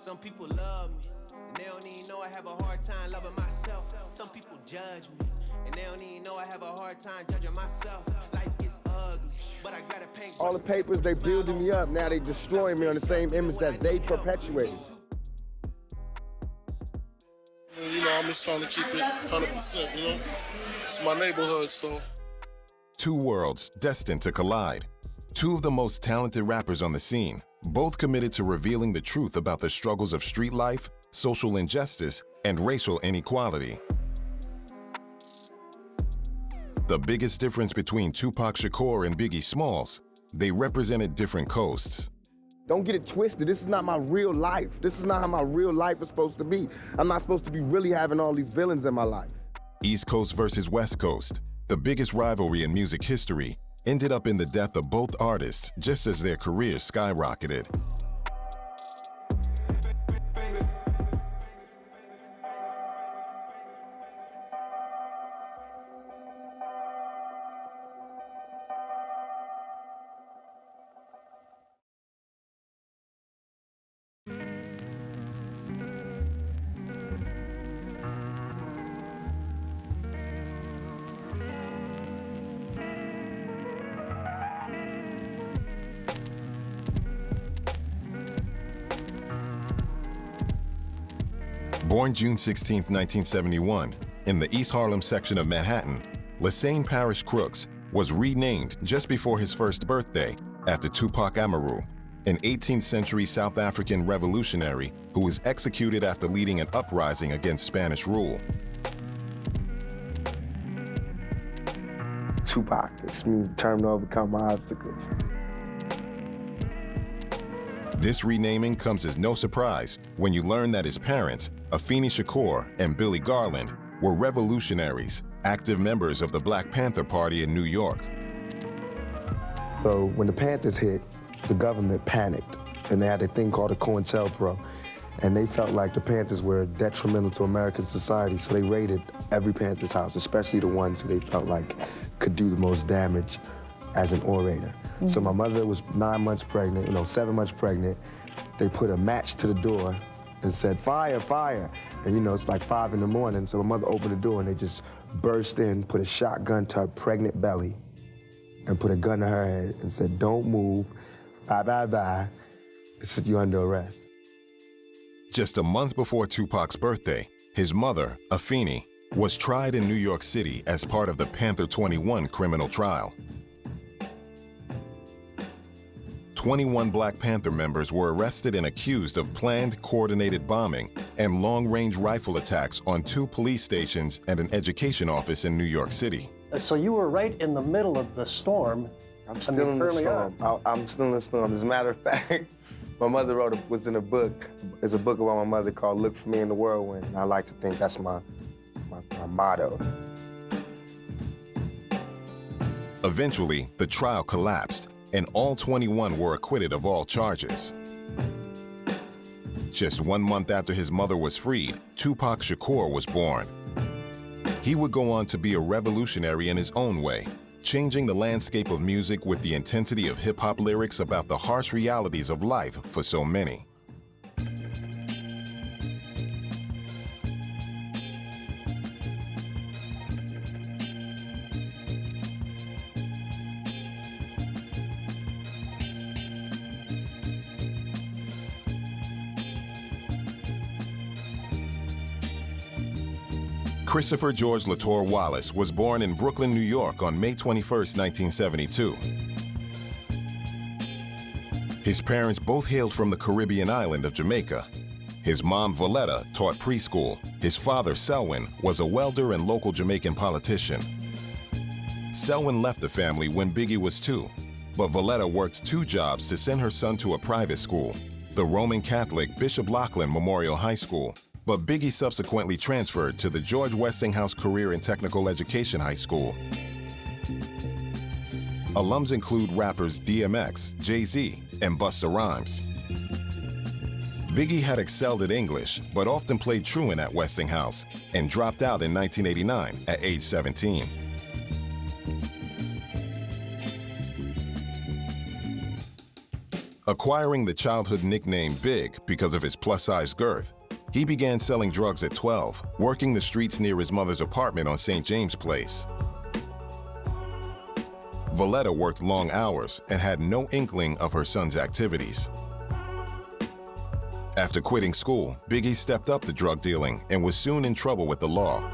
Some people love me, and they don't even know I have a hard time loving myself. Some people judge me, and they don't even know I have a hard time judging myself. Life gets ugly, but I gotta paint. All the papers, they building me up. Now they destroying me on the same image that they perpetuated. You know, I'm just trying to keep it 100%, you know? It's my neighborhood, so. Two worlds destined to collide. Two of the most talented rappers on the scene, both committed to revealing the truth about the struggles of street life, social injustice, and racial inequality. The biggest difference between Tupac Shakur and Biggie Smalls, they represented different coasts. Don't get it twisted. This is not my real life. This is not how my real life is supposed to be. I'm not supposed to be really having all these villains in my life. East Coast versus West Coast, the biggest rivalry in music history, ended up in the death of both artists just as their careers skyrocketed. Born June 16, 1971, in the East Harlem section of Manhattan, Lassane Parish Crooks was renamed just before his first birthday after Tupac Amaru, an 18th century South African revolutionary who was executed after leading an uprising against Spanish rule. Tupac, this means the term to overcome my obstacles. This renaming comes as no surprise when you learn that his parents, Afeni Shakur and Billy Garland, were revolutionaries, active members of the Black Panther Party in New York. So when the Panthers hit, the government panicked, and they had a thing called a COINTELPRO, and they felt like the Panthers were detrimental to American society, so they raided every Panthers house, especially the ones who they felt like could do the most damage as an orator. Mm-hmm. So my mother was 9 months pregnant, 7 months pregnant. They put a match to the door and said, "Fire, fire." And it's like 5 in the morning, so my mother opened the door and they just burst in, put a shotgun to her pregnant belly and put a gun to her head and said, "Don't move, bye, bye, bye. This is you under arrest." Just a month before Tupac's birthday, his mother, Afeni, was tried in New York City as part of the Panther 21 criminal trial. 21 Black Panther members were arrested and accused of planned, coordinated bombing and long-range rifle attacks on 2 police stations and an education office in New York City. So you were right in the middle of the storm. I'm still in the storm. I'm still in the storm. As a matter of fact, my mother was in a book. There's a book about my mother called "Look for Me in the Whirlwind," and I like to think that's my motto. Eventually, the trial collapsed, and all 21 were acquitted of all charges. Just 1 month after his mother was freed, Tupac Shakur was born. He would go on to be a revolutionary in his own way, changing the landscape of music with the intensity of hip-hop lyrics about the harsh realities of life for so many. Christopher George Latour Wallace was born in Brooklyn, New York on May 21, 1972. His parents both hailed from the Caribbean island of Jamaica. His mom, Valletta, taught preschool. His father, Selwyn, was a welder and local Jamaican politician. Selwyn left the family when Biggie was 2, but Valletta worked 2 jobs to send her son to a private school, the Roman Catholic Bishop Lachlan Memorial High School. But Biggie subsequently transferred to the George Westinghouse Career and Technical Education High School. Alums include rappers DMX, Jay-Z, and Busta Rhymes. Biggie had excelled at English, but often played truant at Westinghouse and dropped out in 1989 at age 17. Acquiring the childhood nickname Big because of his plus-size girth, he began selling drugs at 12, working the streets near his mother's apartment on St. James Place. Valletta worked long hours and had no inkling of her son's activities. After quitting school, Biggie stepped up to drug dealing and was soon in trouble with the law.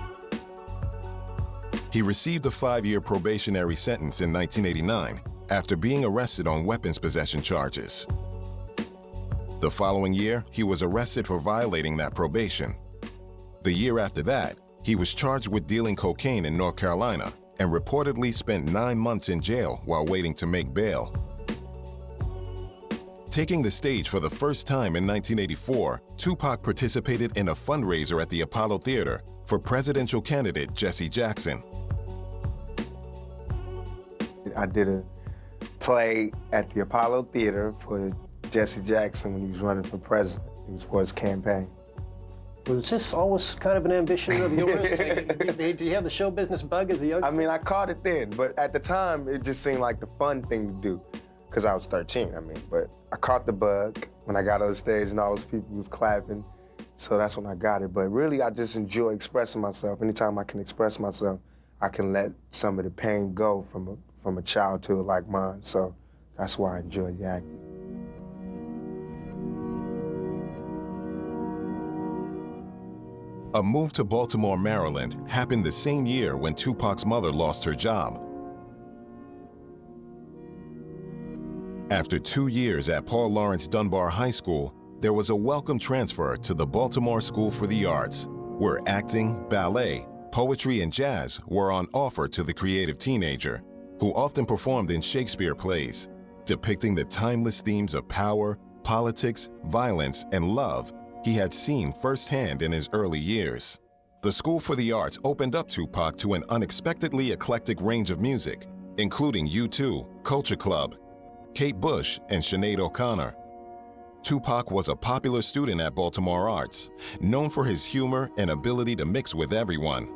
He received a 5-year probationary sentence in 1989 after being arrested on weapons possession charges. The following year, he was arrested for violating that probation. The year after that, he was charged with dealing cocaine in North Carolina and reportedly spent 9 months in jail while waiting to make bail. Taking the stage for the first time in 1984, Tupac participated in a fundraiser at the Apollo Theater for presidential candidate Jesse Jackson. I did a play at the Apollo Theater for Jesse Jackson when he was running for president. It was for his campaign. Was this always kind of an ambition of yours? Did you have the show business bug as a youngster? I mean, I caught it then, but at the time, it just seemed like the fun thing to do, because I was 13, but I caught the bug when I got on stage and all those people was clapping, so that's when I got it. But really, I just enjoy expressing myself. Anytime I can express myself, I can let some of the pain go from a childhood like mine, so that's why I enjoy the acting. A move to Baltimore, Maryland happened the same year when Tupac's mother lost her job. After 2 years at Paul Laurence Dunbar High School, there was a welcome transfer to the Baltimore School for the Arts, where acting, ballet, poetry, and jazz were on offer to the creative teenager, who often performed in Shakespeare plays, depicting the timeless themes of power, politics, violence, and love he had seen firsthand in his early years. The School for the Arts opened up Tupac to an unexpectedly eclectic range of music, including U2, Culture Club, Kate Bush, and Sinead O'Connor. Tupac was a popular student at Baltimore Arts, known for his humor and ability to mix with everyone.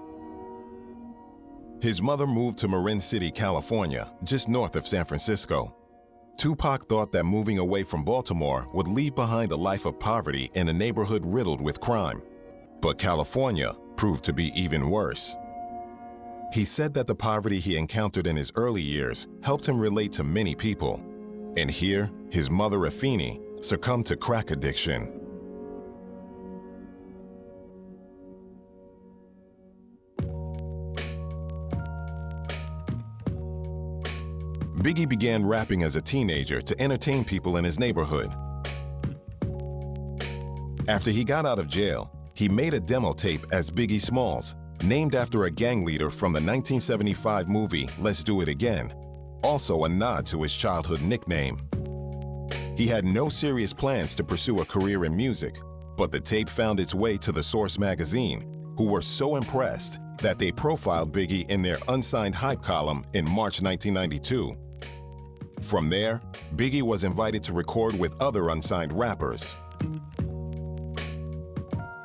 His mother moved to Marin City, California, just north of San Francisco. Tupac thought that moving away from Baltimore would leave behind a life of poverty in a neighborhood riddled with crime. But California proved to be even worse. He said that the poverty he encountered in his early years helped him relate to many people. And here, his mother, Afeni, succumbed to crack addiction. Biggie began rapping as a teenager to entertain people in his neighborhood. After he got out of jail, he made a demo tape as Biggie Smalls, named after a gang leader from the 1975 movie Let's Do It Again, also a nod to his childhood nickname. He had no serious plans to pursue a career in music, but the tape found its way to the Source magazine, who were so impressed that they profiled Biggie in their unsigned hype column in March 1992. From there, Biggie was invited to record with other unsigned rappers.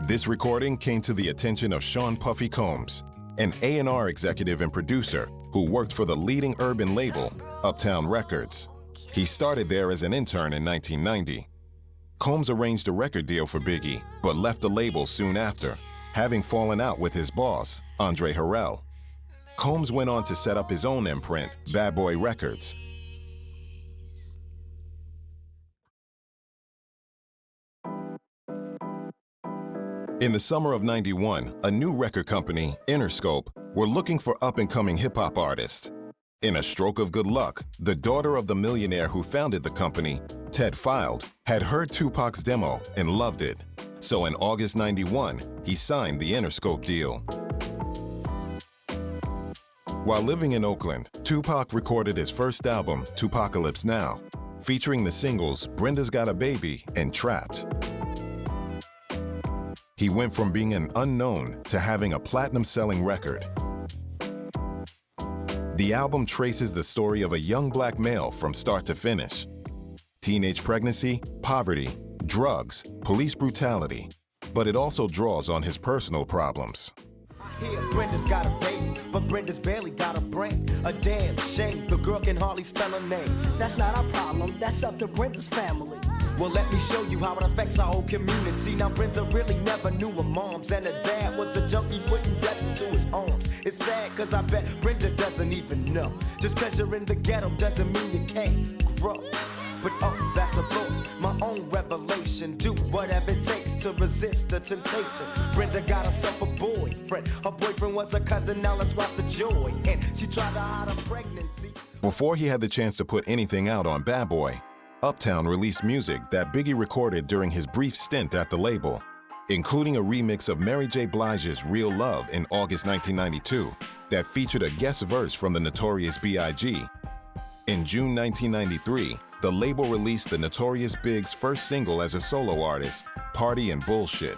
This recording came to the attention of Sean Puffy Combs, an A&R executive and producer who worked for the leading urban label, Uptown Records. He started there as an intern in 1990. Combs arranged a record deal for Biggie, but left the label soon after, having fallen out with his boss, Andre Harrell. Combs went on to set up his own imprint, Bad Boy Records. In the summer of '91, a new record company, Interscope, were looking for up-and-coming hip-hop artists. In a stroke of good luck, the daughter of the millionaire who founded the company, Ted Filed, had heard Tupac's demo and loved it. So in August '91, he signed the Interscope deal. While living in Oakland, Tupac recorded his first album, Tupacalypse Now, featuring the singles Brenda's Got a Baby and Trapped. He went from being an unknown to having a platinum-selling record. The album traces the story of a young black male from start to finish. Teenage pregnancy, poverty, drugs, police brutality, but it also draws on his personal problems. Here, Brenda's got a baby, but Brenda's barely got a brain. A damn shame, the girl can hardly spell her name. That's not our problem, that's up to Brenda's family. Well, let me show you how it affects our whole community. Now, Brenda really never knew her moms, and her dad was a junkie putting death into his arms. It's sad, cause I bet Brenda doesn't even know. Just cause you're in the ghetto doesn't mean you can't grow. But oh, that's a thought, my own revelation. Do whatever it takes to resist the temptation. Brenda got herself a boyfriend. Her boyfriend was a cousin, now let's watch the joy. And she tried to hide her pregnancy. Before he had the chance to put anything out on Bad Boy, Uptown released music that Biggie recorded during his brief stint at the label, including a remix of Mary J. Blige's Real Love in August 1992 that featured a guest verse from the Notorious B.I.G. In June 1993, the label released the Notorious Big's first single as a solo artist, Party and Bullshit.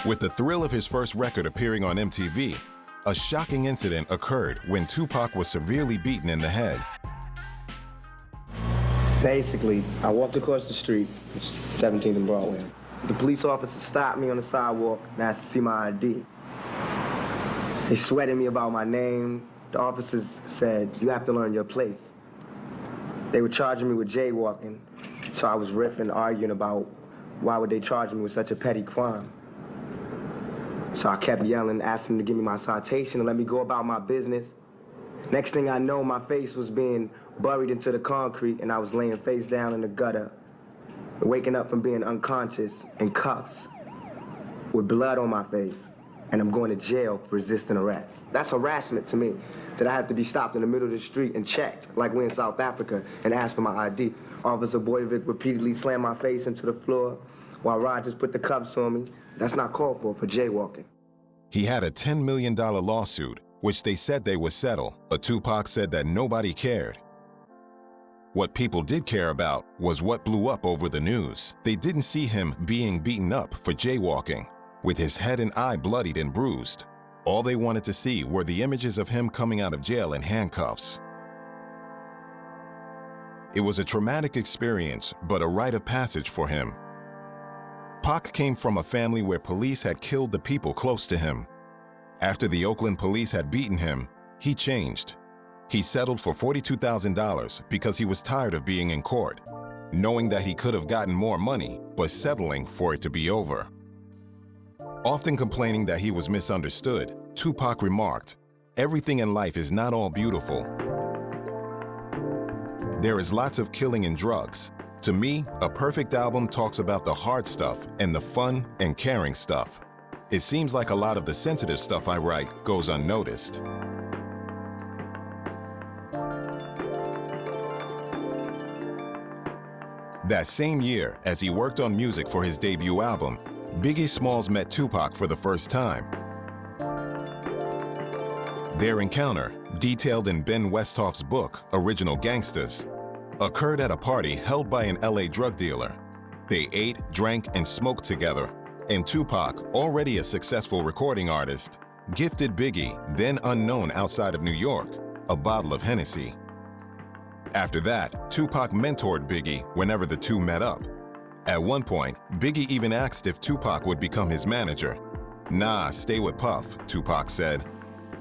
With the thrill of his first record appearing on MTV, a shocking incident occurred when Tupac was severely beaten in the head. Basically, I walked across the street, 17th and Broadway. The police officer stopped me on the sidewalk and asked to see my ID. They sweated me about my name. The officers said, "You have to learn your place." They were charging me with jaywalking, so I was riffing, arguing about why would they charge me with such a petty crime. So I kept yelling, asking them to give me my citation and let me go about my business. Next thing I know, my face was being buried into the concrete and I was laying face down in the gutter, waking up from being unconscious in cuffs with blood on my face, and I'm going to jail for resisting arrest. That's harassment to me, that I have to be stopped in the middle of the street and checked, like we're in South Africa, and asked for my ID. Officer Boyvik repeatedly slammed my face into the floor while Rogers put the cuffs on me. That's not called for jaywalking. He had a $10 million lawsuit, which they said they would settle, but Tupac said that nobody cared. What people did care about was what blew up over the news. They didn't see him being beaten up for jaywalking, with his head and eye bloodied and bruised. All they wanted to see were the images of him coming out of jail in handcuffs. It was a traumatic experience, but a rite of passage for him. Pac came from a family where police had killed the people close to him. After the Oakland police had beaten him, he changed. He settled for $42,000 because he was tired of being in court, knowing that he could have gotten more money, but settling for it to be over. Often complaining that he was misunderstood, Tupac remarked, "Everything in life is not all beautiful. There is lots of killing and drugs. To me, a perfect album talks about the hard stuff and the fun and caring stuff. It seems like a lot of the sensitive stuff I write goes unnoticed." That same year, as he worked on music for his debut album, Biggie Smalls met Tupac for the first time. Their encounter, detailed in Ben Westhoff's book, Original Gangsters, occurred at a party held by an LA drug dealer. They ate, drank, and smoked together, and Tupac, already a successful recording artist, gifted Biggie, then unknown outside of New York, a bottle of Hennessy. After that, Tupac mentored Biggie whenever the two met up. At one point, Biggie even asked if Tupac would become his manager. "Nah, stay with Puff," Tupac said.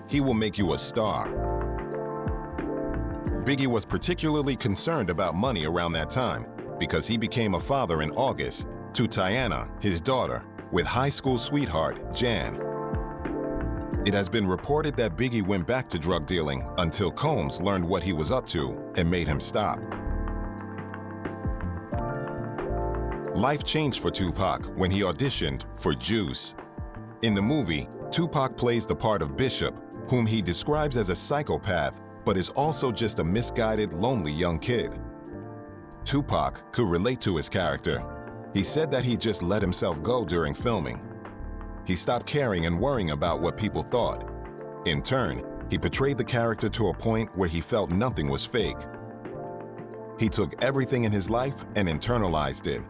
"He will make you a star." Biggie was particularly concerned about money around that time because he became a father in August to Tiana, his daughter, with high school sweetheart Jan. It has been reported that Biggie went back to drug dealing until Combs learned what he was up to and made him stop. Life changed for Tupac when he auditioned for Juice. In the movie, Tupac plays the part of Bishop, whom he describes as a psychopath, but is also just a misguided, lonely young kid. Tupac could relate to his character. He said that he just let himself go during filming. He stopped caring and worrying about what people thought. In turn, he portrayed the character to a point where he felt nothing was fake. He took everything in his life and internalized it.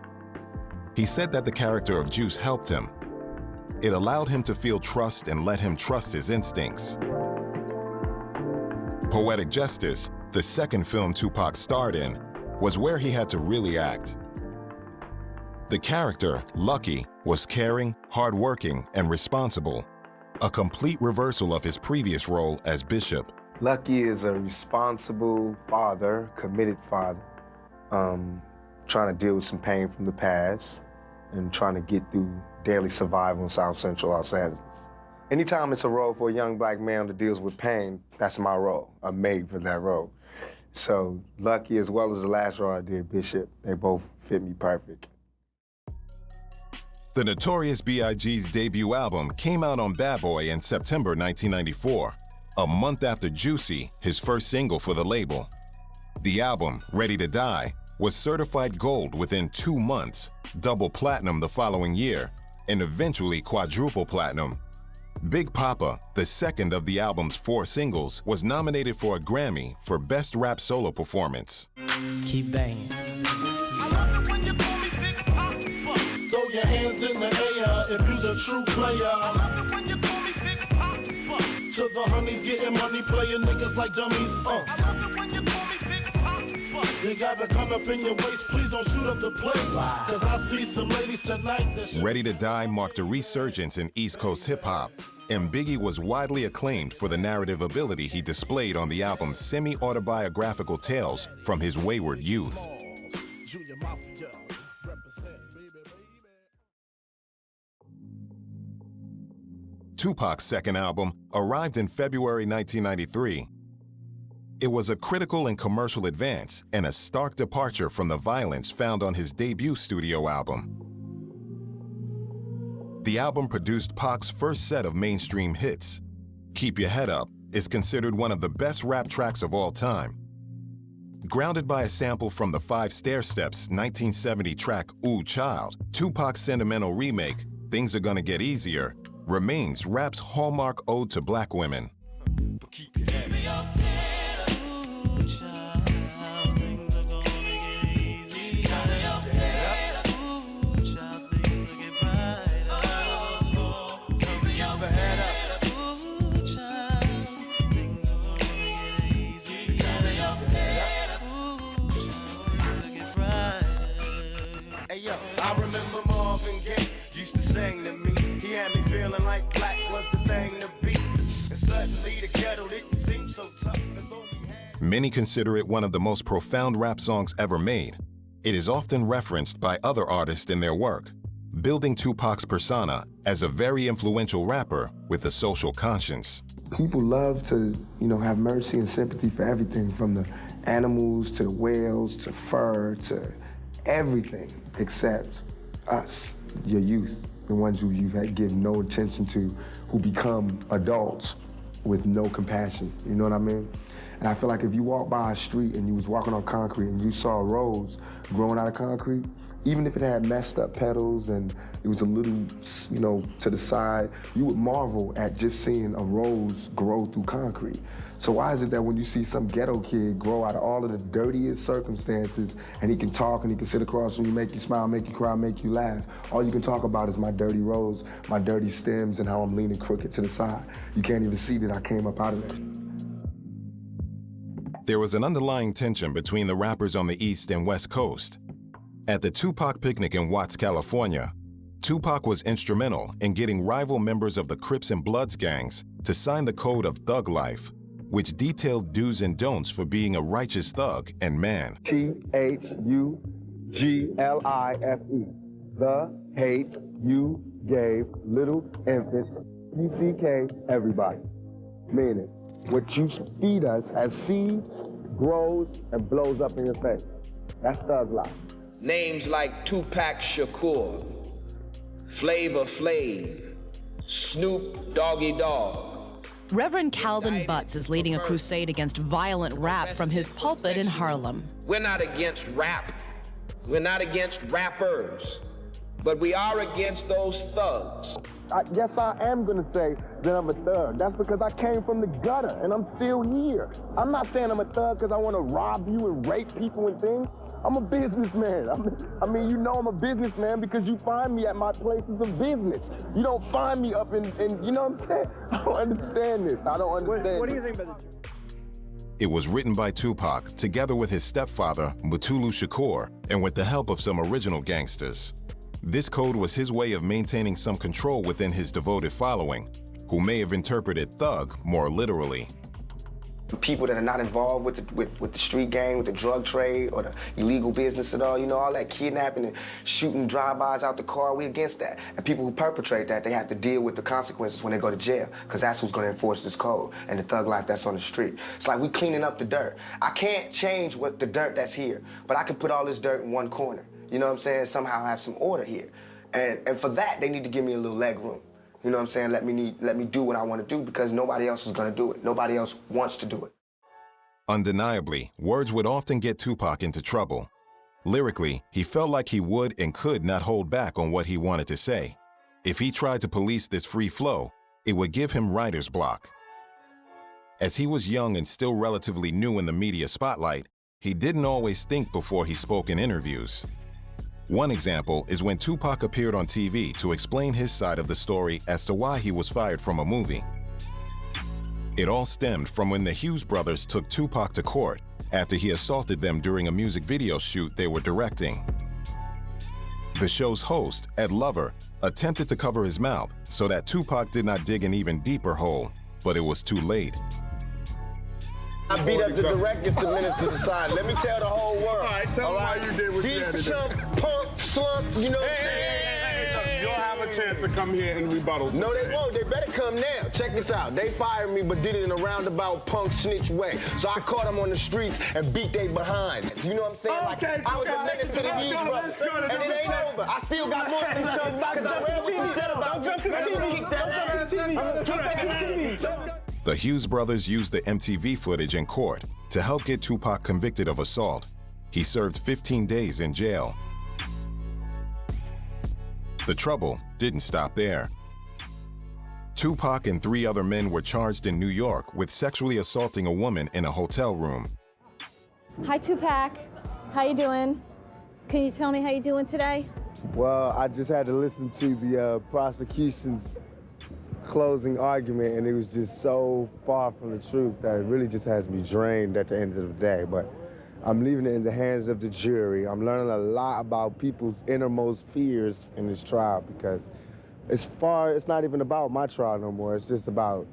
He said that the character of Juice helped him. It allowed him to feel trust and let him trust his instincts. Poetic Justice, the second film Tupac starred in, was where he had to really act. The character, Lucky, was caring, hardworking, and responsible, a complete reversal of his previous role as Bishop. Lucky is a responsible father, committed father, trying to deal with some pain from the past and trying to get through daily survival in South Central Los Angeles. Anytime it's a role for a young black man that deals with pain, that's my role. I'm made for that role. So Lucky, as well as the last role I did, Bishop, they both fit me perfect. The Notorious B.I.G's debut album came out on Bad Boy in September 1994, a month after Juicy, his first single for the label. The album, Ready to Die, was certified gold within 2 months, double platinum the following year, and eventually quadruple platinum. Big Papa, the second of the album's 4 singles, was nominated for a Grammy for Best Rap Solo Performance. Keep banging. Throw your hands in the air if you's a true player. I love it when you call me Big Papa. To the honeys getting money, playing niggas like dummies. I love it when you call me Big Papa. You got a gun up in your waist, please don't shoot up the place. Cause I see some ladies tonight that Ready to Die marked a resurgence in East Coast hip-hop, and Biggie was widely acclaimed for the narrative ability he displayed on the album's semi-autobiographical tales from his wayward youth. Tupac's second album arrived in February 1993. It was a critical and commercial advance and a stark departure from the violence found on his debut studio album. The album produced Pac's first set of mainstream hits. Keep Your Head Up is considered one of the best rap tracks of all time. Grounded by a sample from the 5 Stair Steps' 1970 track Ooh Child, Tupac's sentimental remake, Things Are Gonna Get Easier, remains rap's hallmark ode to black women. Keep your head up. Ooh, child, things are gonna get easy. Keep your head up. Ooh, child, things will get brighter. Keep your head up. Ooh, child, things are gonna get easy. Keep your head up. Ooh, child, things will get brighter. Hey yo, I remember Marvin Gaye used to sing to me. He had me feeling like black was the thing to be. And suddenly the ghetto didn't seem so tough. Many consider it one of the most profound rap songs ever made. It is often referenced by other artists in their work, building Tupac's persona as a very influential rapper with a social conscience. People love to, have mercy and sympathy for everything, from the animals to the whales to fur to everything except us, your youth. The ones who you've had given no attention to, who become adults with no compassion, you know what I mean? And I feel like if you walk by a street and you was walking on concrete and you saw a rose growing out of concrete, even if it had messed up petals and it was a little, to the side, you would marvel at just seeing a rose grow through concrete. So why is it that when you see some ghetto kid grow out of all of the dirtiest circumstances and he can talk and he can sit across from you, make you smile, make you cry, make you laugh, all you can talk about is my dirty rose, my dirty stems, and how I'm leaning crooked to the side. You can't even see that I came up out of that. There was an underlying tension between the rappers on the East and West Coast. At the Tupac picnic in Watts, California, Tupac was instrumental in getting rival members of the Crips and Bloods gangs to sign the Code of Thug Life, which detailed do's and don'ts for being a righteous thug and man. Thuglife. The hate you gave little infants, CCK, everybody. Meaning, what you feed us as seeds grows and blows up in your face. That's thug life. Names like Tupac Shakur, Flavor Flav, Snoop Doggy Dogg. Reverend Calvin Butts is leading a crusade against violent rap from his pulpit in Harlem. We're not against rap. We're not against rappers. But we are against those thugs. Yes, I am gonna say that I'm a thug. That's because I came from the gutter and I'm still here. I'm not saying I'm a thug because I want to rob you and rape people and things. I'm a businessman. I'm a businessman because you find me at my places of business. You don't find me up in you know what I'm saying? I don't understand this. I don't understand. What do you think about the It was written by Tupac together with his stepfather, Mutulu Shakur, and with the help of some original gangsters. This code was his way of maintaining some control within his devoted following, who may have interpreted thug more literally. People that are not involved with the street gang, with the drug trade, or the illegal business at all, you know, all that kidnapping and shooting drive-bys out the car, we against that. And people who perpetrate that, they have to deal with the consequences when they go to jail, because that's who's going to enforce this code and the thug life that's on the street. It's like we cleaning up the dirt. I can't change what the dirt that's here, but I can put all this dirt in one corner. You know what I'm saying? Somehow have some order here. And for that, they need to give me a little leg room. You know what I'm saying? Let me do what I want to do, because nobody else is going to do it. Nobody else wants to do it. Undeniably, words would often get Tupac into trouble. Lyrically, he felt like he would and could not hold back on what he wanted to say. If he tried to police this free flow, it would give him writer's block. As he was young and still relatively new in the media spotlight, he didn't always think before he spoke in interviews. One example is when Tupac appeared on TV to explain his side of the story as to why he was fired from a movie. It all stemmed from when the Hughes brothers took Tupac to court after he assaulted them during a music video shoot they were directing. The show's host, Ed Lover, attempted to cover his mouth so that Tupac did not dig an even deeper hole, but it was too late. I beat up the directors, the ministers aside. Let me tell the whole world. All right, tell them why you did what you had to do. These chump, punk, slump, you know what I'm saying? You'll have a chance to come here and rebuttal. No, they won't. They better come now. Check this out. They fired me, but did it in a roundabout punk snitch way. So I caught them on the streets and beat they behind. You know what I'm saying? Okay, like, I was a nigga to the Hughes brothers. And it ain't over. I still got more than chump because I read what you said about jump to the TV. Keep that to the TV. Keep that to the TV. The Hughes brothers used the MTV footage in court to help get Tupac convicted of assault. He served 15 days in jail. The trouble didn't stop there. Tupac and 3 other men were charged in New York with sexually assaulting a woman in a hotel room. Hi, Tupac. How you doing? Can you tell me how you doing today? Well, I just had to listen to the prosecution's closing argument, and it was just so far from the truth that it really just has me drained at the end of the day. But I'm leaving it in the hands of the jury. I'm learning a lot about people's innermost fears in this trial, because it's not even about my trial no more. It's just about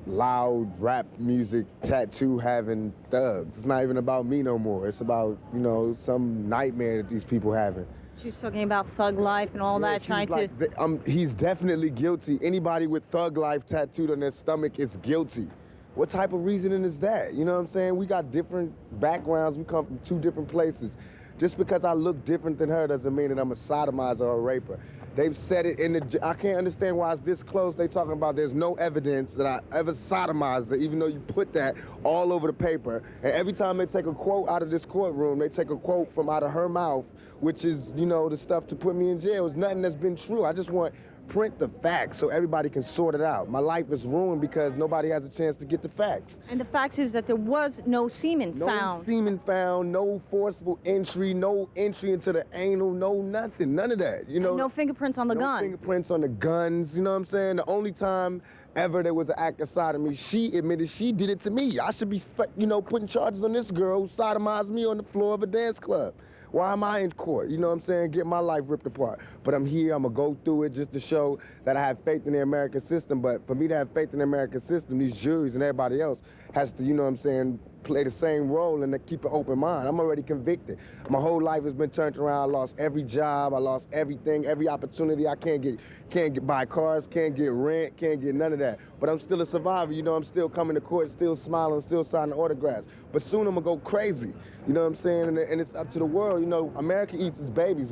loud rap music, tattoo-having thugs. It's not even about me no more. It's about, you know, some nightmare that these people having. She's talking about thug life and all that, trying to... He's definitely guilty. Anybody with thug life tattooed on their stomach is guilty. What type of reasoning is that? You know what I'm saying? We got different backgrounds. We come from 2 different places. Just because I look different than her doesn't mean that I'm a sodomizer or a raper. They've said it in the... I can't understand why it's this close. They talking about there's no evidence that I ever sodomized her, even though you put that all over the paper. And every time they take a quote out of this courtroom, they take a quote from out of her mouth, which is, you know, the stuff to put me in jail. It's nothing that's been true. I just want print the facts so everybody can sort it out. My life is ruined because nobody has a chance to get the facts. And the fact is that there was no semen found. No semen found, no forcible entry, no entry into the anal, no nothing, none of that. You know, and no fingerprints on the gun. No fingerprints on the guns, you know what I'm saying? The only time ever there was an act of sodomy, she admitted she did it to me. I should be, you know, putting charges on this girl who sodomized me on the floor of a dance club. Why am I in court? You know what I'm saying? Get my life ripped apart. But I'm here, I'm gonna go through it just to show that I have faith in the American system. But for me to have faith in the American system, these juries and everybody else has to, you know what I'm saying, play the same role and to keep an open mind. I'm already convicted. My whole life has been turned around. I lost every job, I lost everything, every opportunity. I can't get buy cars, can't get rent, can't get none of that. But I'm still a survivor, you know, I'm still coming to court, still smiling, still signing autographs. But soon I'm gonna go crazy, you know what I'm saying? And it's up to the world, you know, America eats its babies.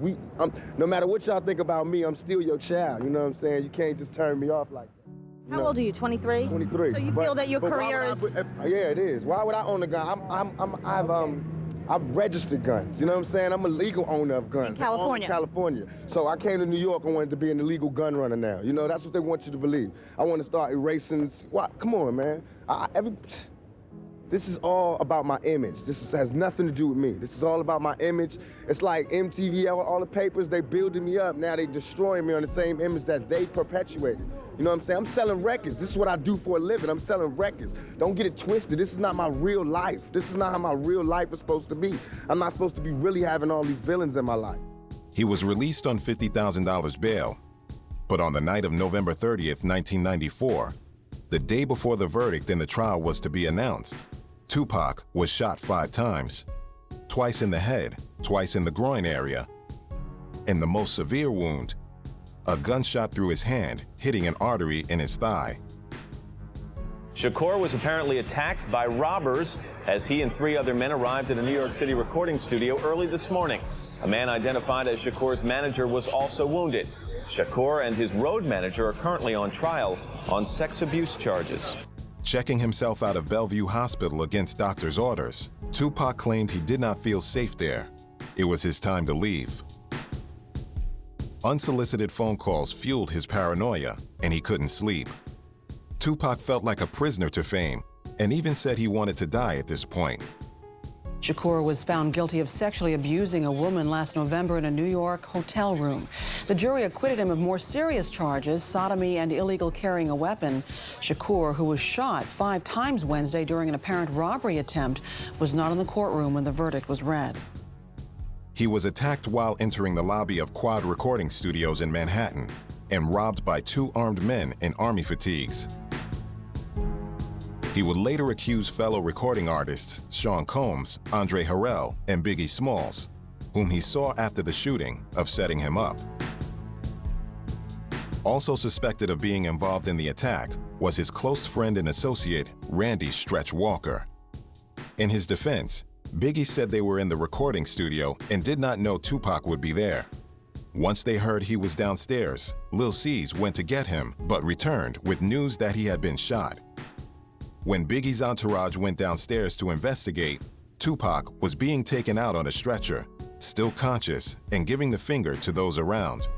No matter what y'all think about me, I'm still your child, you know what I'm saying? You can't just turn me off like that. How old are you, 23? 23. So you feel that your career is... Yeah, it is. Why would I own a gun? I've registered guns, you know what I'm saying? I'm a legal owner of guns. In California. California. So I came to New York and wanted to be an illegal gun runner now. You know, that's what they want you to believe. I want to start erasing... What? Come on, man. This is all about my image. Has nothing to do with me. This is all about my image. It's like MTV, all the papers, they building me up. Now they destroying me on the same image that they perpetuated. You know what I'm saying? I'm selling records. This is what I do for a living. I'm selling records. Don't get it twisted. This is not my real life. This is not how my real life is supposed to be. I'm not supposed to be really having all these villains in my life. He was released on $50,000 bail, but on the night of November 30th, 1994, the day before the verdict in the trial was to be announced, Tupac was shot 5 times, twice in the head, twice in the groin area, and the most severe wound, a gunshot through his hand, hitting an artery in his thigh. Shakur was apparently attacked by robbers as he and 3 other men arrived at a New York City recording studio early this morning. A man identified as Shakur's manager was also wounded. Shakur and his road manager are currently on trial on sex abuse charges. Checking himself out of Bellevue Hospital against doctor's orders, Tupac claimed he did not feel safe there. It was his time to leave. Unsolicited phone calls fueled his paranoia, and he couldn't sleep. Tupac felt like a prisoner to fame, and even said he wanted to die at this point. Shakur was found guilty of sexually abusing a woman last November in a New York hotel room. The jury acquitted him of more serious charges, sodomy and illegal carrying a weapon. Shakur, who was shot 5 times Wednesday during an apparent robbery attempt, was not in the courtroom when the verdict was read. He was attacked while entering the lobby of Quad Recording Studios in Manhattan and robbed by 2 armed men in army fatigues. He would later accuse fellow recording artists Sean Combs, Andre Harrell, and Biggie Smalls, whom he saw after the shooting, of setting him up. Also suspected of being involved in the attack was his close friend and associate, Randy Stretch Walker. In his defense, Biggie said they were in the recording studio and did not know Tupac would be there. Once they heard he was downstairs, Lil C's went to get him, but returned with news that he had been shot. When Biggie's entourage went downstairs to investigate, Tupac was being taken out on a stretcher, still conscious and giving the finger to those around.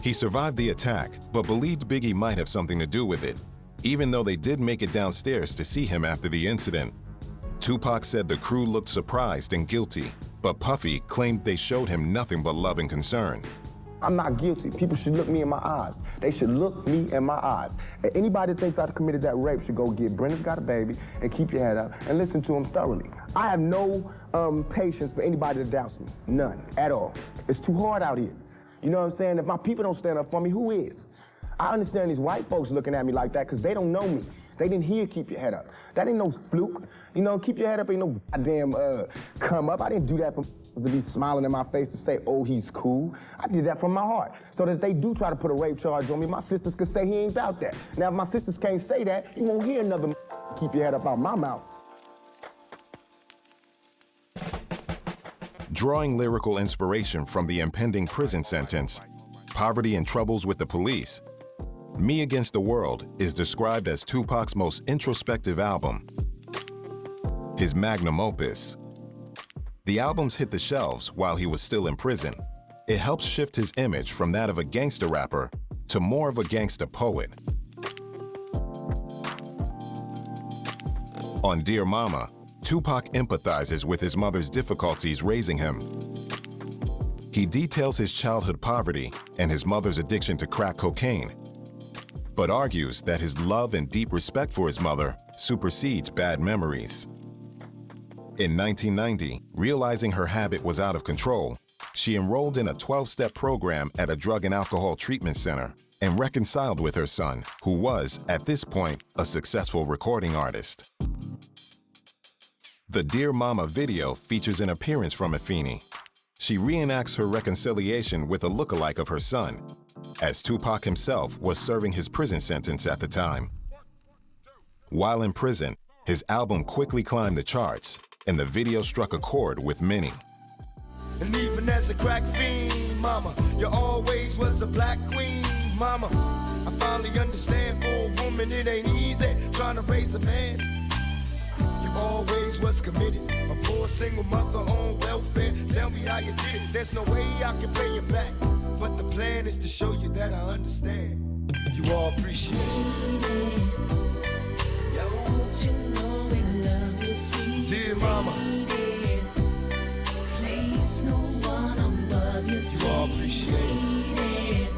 He survived the attack, but believed Biggie might have something to do with it, even though they did make it downstairs to see him after the incident. Tupac said the crew looked surprised and guilty, but Puffy claimed they showed him nothing but love and concern. I'm not guilty. People should look me in my eyes. They should look me in my eyes. And anybody that thinks I committed that rape should go get Brenda's Got a Baby and keep your head up and listen to him thoroughly. I have no patience for anybody that doubts me. None, at all. It's too hard out here. You know what I'm saying? If my people don't stand up for me, who is? I understand these white folks looking at me like that because they don't know me. They didn't hear keep your head up. That ain't no fluke. You know, keep your head up ain't no goddamn come up. I didn't do that to be smiling in my face to say, oh, he's cool. I did that from my heart. So that if they do try to put a rape charge on me, my sisters could say he ain't about that. Now, if my sisters can't say that, you won't hear another keep your head up out my mouth. Drawing lyrical inspiration from the impending prison sentence, poverty and troubles with the police, Me Against the World is described as Tupac's most introspective album, his magnum opus. The albums hit the shelves while he was still in prison. It helps shift his image from that of a gangster rapper to more of a gangster poet. On Dear Mama, Tupac empathizes with his mother's difficulties raising him. He details his childhood poverty and his mother's addiction to crack cocaine, but argues that his love and deep respect for his mother supersedes bad memories. In 1990, realizing her habit was out of control, she enrolled in a 12-step program at a drug and alcohol treatment center and reconciled with her son, who was, at this point, a successful recording artist. The Dear Mama video features an appearance from Afeni. She reenacts her reconciliation with a lookalike of her son, as Tupac himself was serving his prison sentence at the time. While in prison, his album quickly climbed the charts, and the video struck a chord with many. And even as a crack fiend, mama, you always was a black queen, mama. I finally understand for a woman it ain't easy trying to raise a man. You always was committed, a poor single mother on welfare. Tell me how you did it, there's no way I can pay you back. But the plan is to show you that I understand. You all appreciate it. Don't you know we love you, sweet dear mama. Please, no one above you, sweet. You all appreciate it.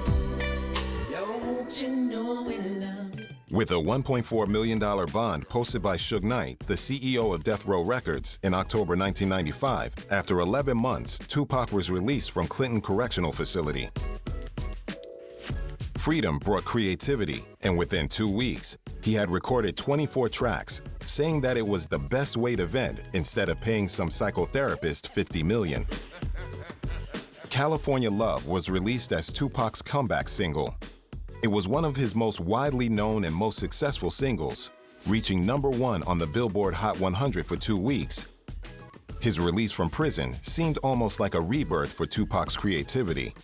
Don't you know we love you. With a $1.4 million bond posted by Suge Knight, the CEO of Death Row Records, in October 1995, after 11 months, Tupac was released from Clinton Correctional Facility. Freedom brought creativity, and within 2 weeks, he had recorded 24 tracks, saying that it was the best way to vent instead of paying some psychotherapist $50 million. California Love was released as Tupac's comeback single. It was one of his most widely known and most successful singles, reaching #1 on the Billboard Hot 100 for 2 weeks. His release from prison seemed almost like a rebirth for Tupac's creativity.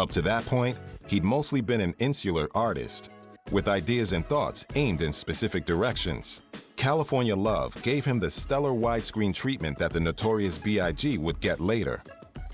Up to that point, he'd mostly been an insular artist, with ideas and thoughts aimed in specific directions. California Love gave him the stellar widescreen treatment that the Notorious B.I.G. would get later.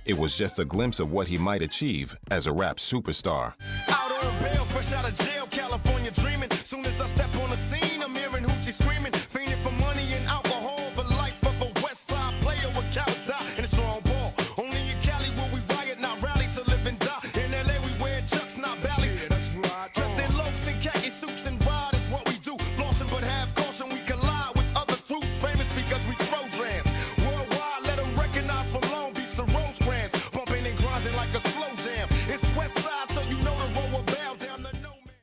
It was just a glimpse of what he might achieve as a rap superstar. Out on bail, fresh out of jail, California dreaming. Soon as I step on the scene, I'm hearing hoochie screaming, fiending for money and alcohol, the life of a West Side player with cowards die in a strong ball. Only in Cali will we riot, not rally to live and die. In LA we wear chucks, not valleys. Yeah, that's right. Dressed in loafs and khaki suits and ride is what we do. Flossing but have caution, we collide with other crews, famous because we throw drams. Worldwide, let them recognize from Long Beach to Rosecrans, bumping and grinding like a slow jam. It's West Side, so you know the road will bow down to no man.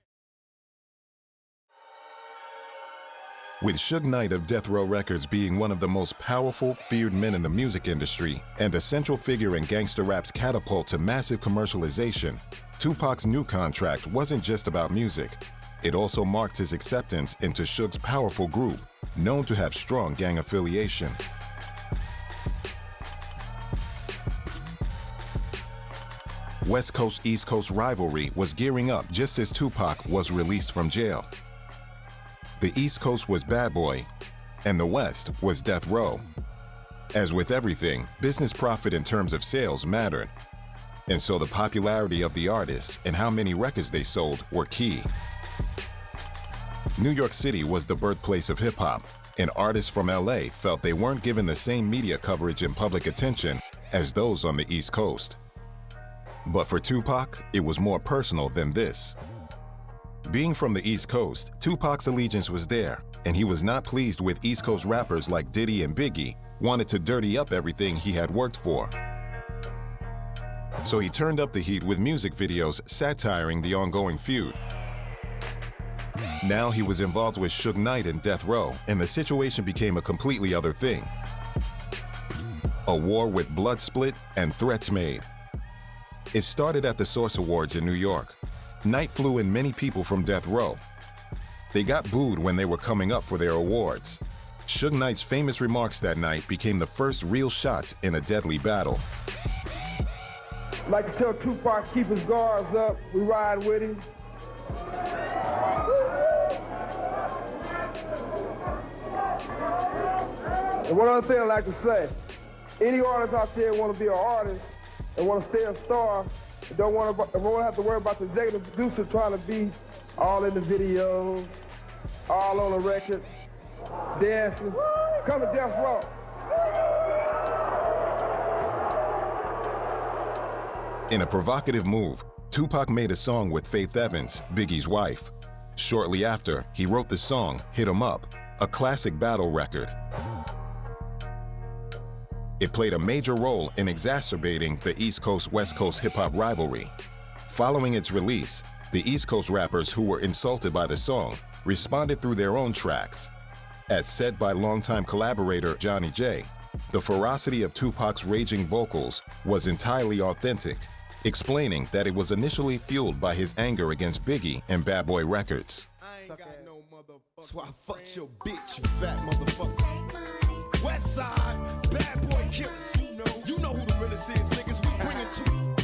With Suge Knight of Death Row Records being one of the most powerful, feared men in the music industry and a central figure in gangster rap's catapult to massive commercialization, Tupac's new contract wasn't just about music. It also marked his acceptance into Suge's powerful group, known to have strong gang affiliation. West Coast-East Coast rivalry was gearing up just as Tupac was released from jail. The East Coast was Bad Boy, and the West was Death Row. As with everything, business profit in terms of sales mattered, and so the popularity of the artists and how many records they sold were key. New York City was the birthplace of hip-hop, and artists from LA felt they weren't given the same media coverage and public attention as those on the East Coast. But for Tupac, it was more personal than this. Being from the East Coast, Tupac's allegiance was there, and he was not pleased with East Coast rappers like Diddy and Biggie wanted to dirty up everything he had worked for. So he turned up the heat with music videos satiring the ongoing feud. Now he was involved with Suge Knight and Death Row, and the situation became a completely other thing. A war with blood split and threats made. It started at the Source Awards in New York. Knight flew in many people from Death Row. They got booed when they were coming up for their awards. Suge Knight's famous remarks that night became the first real shots in a deadly battle. I'd like to tell Tupac, keep his guards up. We ride with him. And one other thing I'd like to say, any artist out there want to be an artist and want to stay a star, don't have to worry about the executive producer trying to be all in the videos, all on the record, dancing. Come to Death Row. In a provocative move, Tupac made a song with Faith Evans, Biggie's wife. Shortly after, he wrote the song Hit 'Em Up, a classic battle record. It played a major role in exacerbating the East Coast-West Coast hip-hop rivalry. Following its release, the East Coast rappers who were insulted by the song responded through their own tracks. As said by longtime collaborator Johnny J, the ferocity of Tupac's raging vocals was entirely authentic, explaining that it was initially fueled by his anger against Biggie and Bad Boy Records. I ain't got no motherfucker, so I fucked your bitch, you fat motherfucker. West Side, Bad Boy killers, you know who the realest is, niggas, we bring it to you.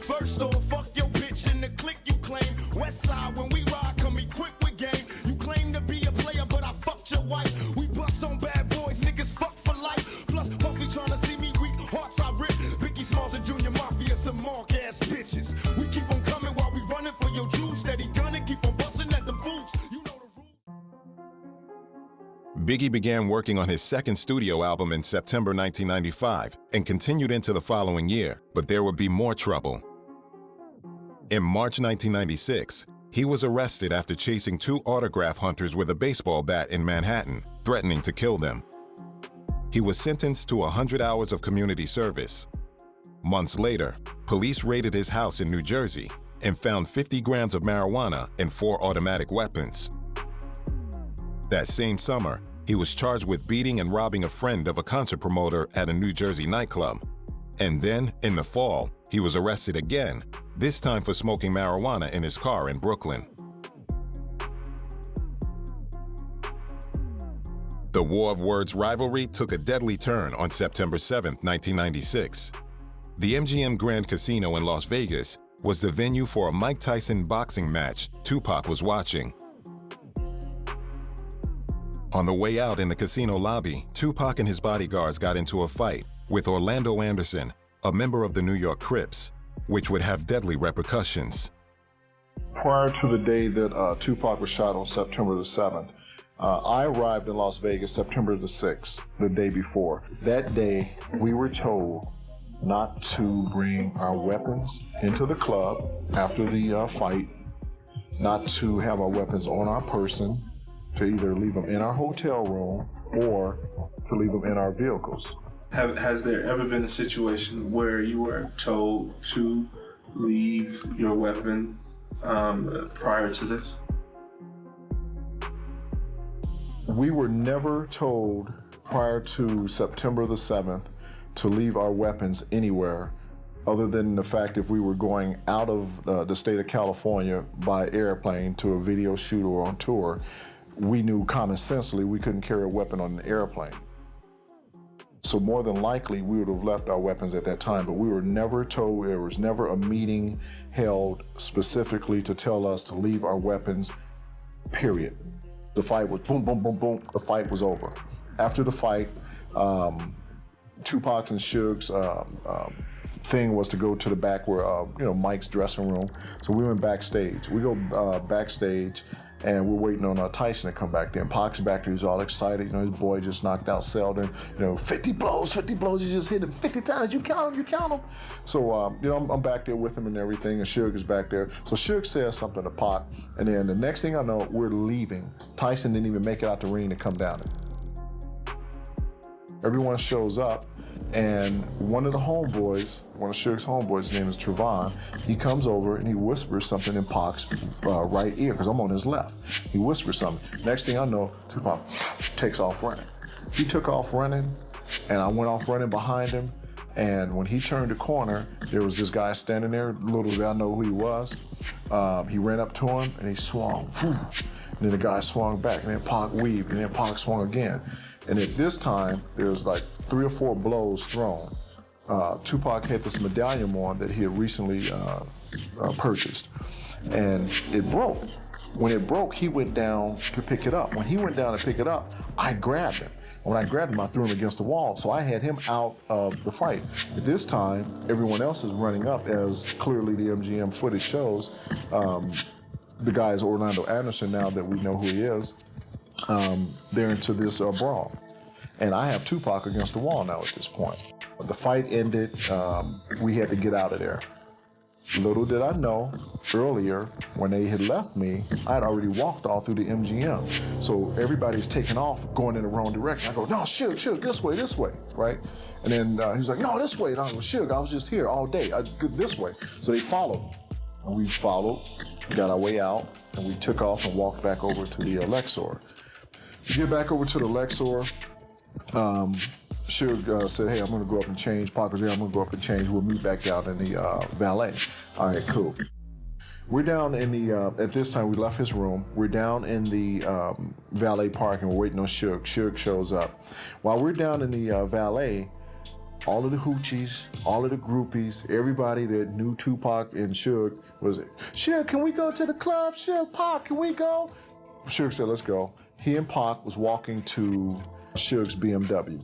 First off, fuck your bitch in the clique you claim. West Side, when we ride, come equipped with game. You claim to be a player, but I fucked your wife. We bust on Bad Boys, niggas fuck for life. Plus, Puffy tryna see me weak, hearts I rip. Biggie Smalls and Junior Mafia, some mark-ass bitches. We keep on coming while we running for your Jews. Steady gunning, keep on busting at the fools. You know the rules. Biggie began working on his second studio album in September 1995 and continued into the following year, but there would be more trouble. In March 1996, He was arrested after chasing 2 autograph hunters with a baseball bat in Manhattan, threatening to kill them. He was sentenced to 100 hours of community service. Months later, police raided his house in New Jersey and found 50 grams of marijuana and 4 automatic weapons. That same summer, he was charged with beating and robbing a friend of a concert promoter at a New Jersey nightclub. And then, in the fall, he was arrested again, this time for smoking marijuana in his car in Brooklyn. The War of Words rivalry took a deadly turn on September 7, 1996. The MGM Grand Casino in Las Vegas was the venue for a Mike Tyson boxing match Tupac was watching. On the way out in the casino lobby, Tupac and his bodyguards got into a fight with Orlando Anderson, a member of the New York Crips, which would have deadly repercussions. Prior to the day that Tupac was shot on September the 7th, I arrived in Las Vegas September the 6th, the day before. That day, we were told not to bring our weapons into the club after the fight, not to have our weapons on our person, to either leave them in our hotel room or to leave them in our vehicles. Has there ever been a situation where you were told to leave your weapon prior to this? We were never told prior to September the 7th to leave our weapons anywhere, other than the fact if we were going out of the state of California by airplane to a video shoot or on tour, we knew common sensely we couldn't carry a weapon on an airplane. So more than likely we would have left our weapons at that time, but we were never told, there was never a meeting held specifically to tell us to leave our weapons, period. The fight was boom, boom, boom, boom, the fight was over. After the fight, Tupac's and Suge's thing was to go to the back where, Mike's dressing room. So we went backstage. We go backstage and we're waiting on Tyson to come back there. And Pac's back there, he's all excited. His boy just knocked out Selden. 50 blows, he just hit him 50 times. You count him. So, I'm back there with him and everything, and Suge is back there. So Suge says something to Pac, and then the next thing I know, we're leaving. Tyson didn't even make it out the ring to come down it. Everyone shows up, and one of Suge's homeboys, his name is Trevon, he comes over and he whispers something in Pac's right ear, because I'm on his left. He whispers something. Next thing I know, Tupac takes off running. He took off running, and I went off running behind him, and when he turned the corner, there was this guy standing there. Little did I know who he was. He ran up to him, and he swung. And then the guy swung back, and then Pac weaved, and then Pac swung again. And at this time, there was like 3 or 4 blows thrown. Tupac had this medallion on that he had recently purchased, and it broke. When it broke, he went down to pick it up. When he went down to pick it up, I grabbed him. When I grabbed him, I threw him against the wall, so I had him out of the fight. At this time, everyone else is running up, as clearly the MGM footage shows. The guy is Orlando Anderson, now that we know who he is. They're into this brawl. And I have Tupac against the wall now at this point. The fight ended, we had to get out of there. Little did I know, earlier, when they had left me, I had already walked all through the MGM. So everybody's taking off, going in the wrong direction. I go, no, Suge, this way, right? And then he's like, no, this way. And I go, Suge, I was just here all day, this way. So they followed. And we followed, got our way out, and we took off and walked back over to the Lexor. We get back over to the Lexor, Suge said, hey, I'm gonna go up and change. Pac was there, I'm gonna go up and change. We'll meet back down in the valet. All right, cool. We're down in the, at this time, we left his room. We're down in the valet park and we're waiting on Suge. Suge shows up. While we're down in the valet, all of the hoochies, all of the groupies, everybody that knew Tupac and Suge was, Suge, can we go to the club? Suge, Pac, can we go? Suge said, let's go. He and Pac was walking to Suge's BMW.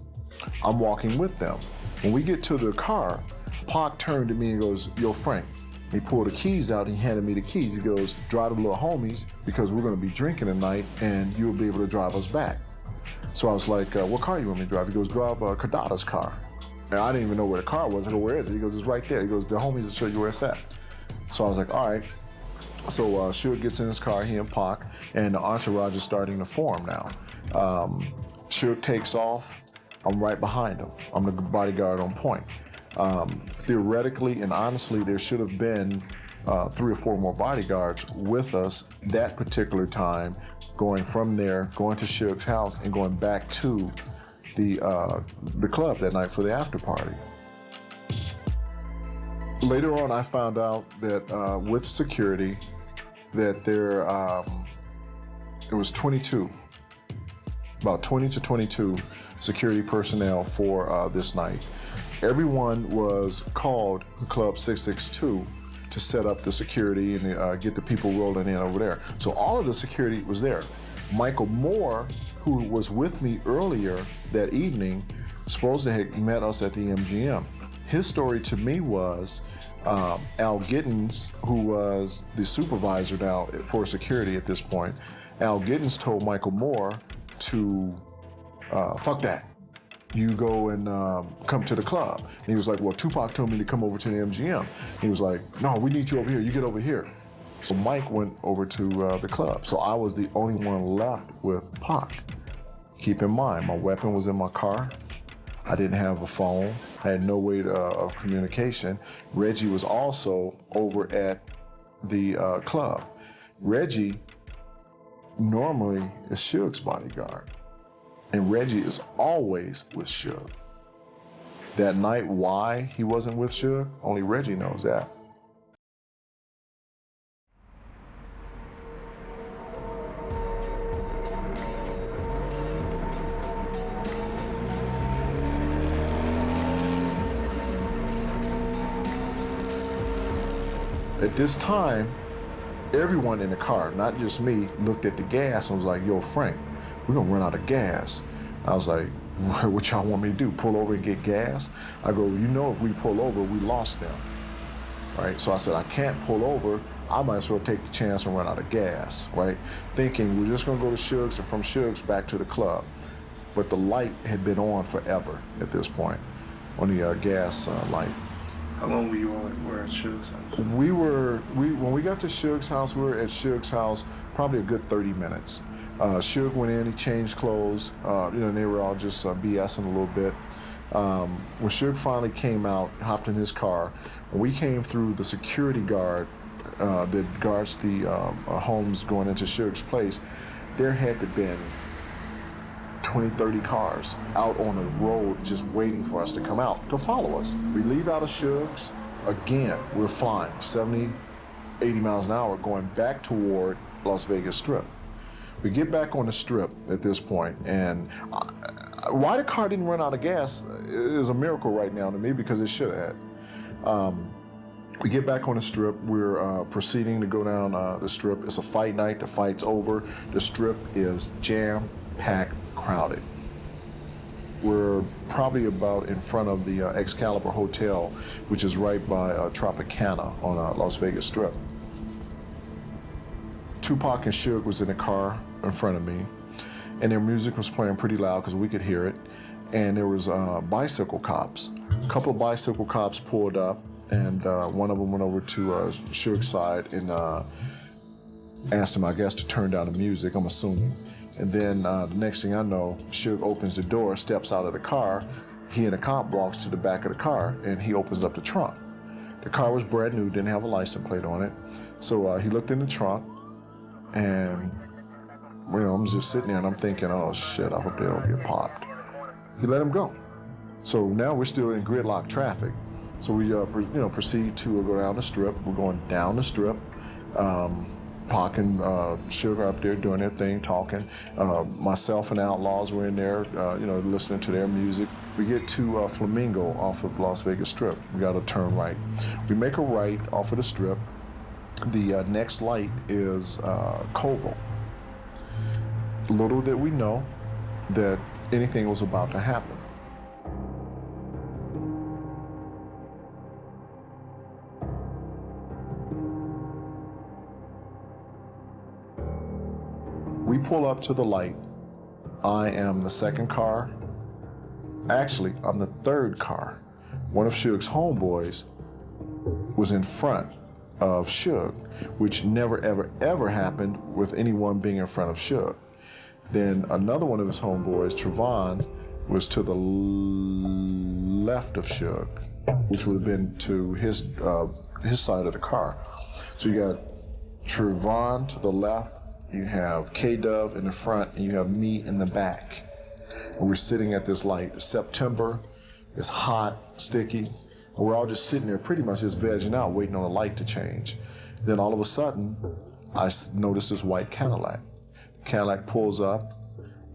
I'm walking with them. When we get to the car, Pac turned to me and goes, yo, Frank. He pulled the keys out, he handed me the keys. He goes, drive the little homies because we're gonna be drinking tonight and you'll be able to drive us back. So I was like, what car you want me to drive? He goes, drive Cardada's car. And I didn't even know where the car was. I go, where is it? He goes, it's right there. He goes, the homies will show you where it's at. So I was like, all right. So Suge gets in his car, he and Pac, and the entourage is starting to form now. Suge takes off, I'm right behind him. I'm the bodyguard on point. Theoretically and honestly, there should have been 3 or 4 more bodyguards with us that particular time, going from there, going to Suge's house, and going back to the club that night for the after party. Later on, I found out that with security, that there was 22, about 20 to 22 security personnel for this night. Everyone was called Club 662 to set up the security and get the people rolling in over there. So all of the security was there. Michael Moore, who was with me earlier that evening, supposed to have met us at the MGM. His story to me was Al Giddens, who was the supervisor now for security at this point, Al Giddens told Michael Moore to, fuck that. You go and come to the club. And he was like, well, Tupac told me to come over to the MGM. He was like, no, we need you over here. You get over here. So Mike went over to the club. So I was the only one left with Pac. Keep in mind, my weapon was in my car. I didn't have a phone. I had no way of communication. Reggie was also over at the club. Reggie normally is Suge's bodyguard. And Reggie is always with Suge. That night, why he wasn't with Suge, only Reggie knows that. At this time, everyone in the car, not just me, looked at the gas and was like, yo, Frank, we're gonna run out of gas. I was like, what y'all want me to do, pull over and get gas? I go, you know, if we pull over, we lost them, right? So I said, I can't pull over, I might as well take the chance and run out of gas, right? Thinking we're just gonna go to Suge's and from Suge's back to the club. But the light had been on forever at this point, on the gas light. How long were you at Suge's house? When we got to Suge's house, we were at Suge's house probably a good 30 minutes. Suge went in, he changed clothes, and they were all just BSing a little bit. When Suge finally came out, hopped in his car, when we came through the security guard that guards the homes going into Suge's place, there had to been 20, 30 cars out on the road just waiting for us to come out to follow us. We leave out of Suge's, again, we're flying 70, 80 miles an hour going back toward Las Vegas Strip. We get back on the Strip at this point, and why the car didn't run out of gas is a miracle right now to me, because it should have. We get back on the Strip, we're proceeding to go down the Strip. It's a fight night, the fight's over. The Strip is jam-packed, crowded. We're probably about in front of the Excalibur Hotel, which is right by Tropicana on Las Vegas Strip. Tupac and Suge was in the car in front of me, and their music was playing pretty loud because we could hear it, and there was bicycle cops. A couple of bicycle cops pulled up, and one of them went over to Suge's side and asked him, I guess, to turn down the music, I'm assuming. And then the next thing I know, Suge opens the door, steps out of the car. He and a cop walks to the back of the car, and he opens up the trunk. The car was brand new, didn't have a license plate on it. So he looked in the trunk, and I'm just sitting there, and I'm thinking, oh shit, I hope they don't get popped. He let him go. So now we're still in gridlock traffic. So we proceed to go down the Strip. We're going down the Strip. Pac and Suge are up there doing their thing, talking. Myself and Outlaws were in there, listening to their music. We get to Flamingo off of Las Vegas Strip. We got to turn right. We make a right off of the Strip. The next light is Koval. Little did we know that anything was about to happen. We pull up to the light. I am the second car. Actually, I'm the third car. One of Suge's homeboys was in front of Suge, which never, ever, ever happened with anyone being in front of Suge. Then another one of his homeboys, Trevon, was to the left of Suge, which would have been to his side of the car. So you got Trevon to the left, you have K-Dove in the front, and you have me in the back. And we're sitting at this light. It's September, it's hot, sticky, and we're all just sitting there pretty much just vegging out, waiting on the light to change. Then all of a sudden, I noticed this white Cadillac. Cadillac pulls up,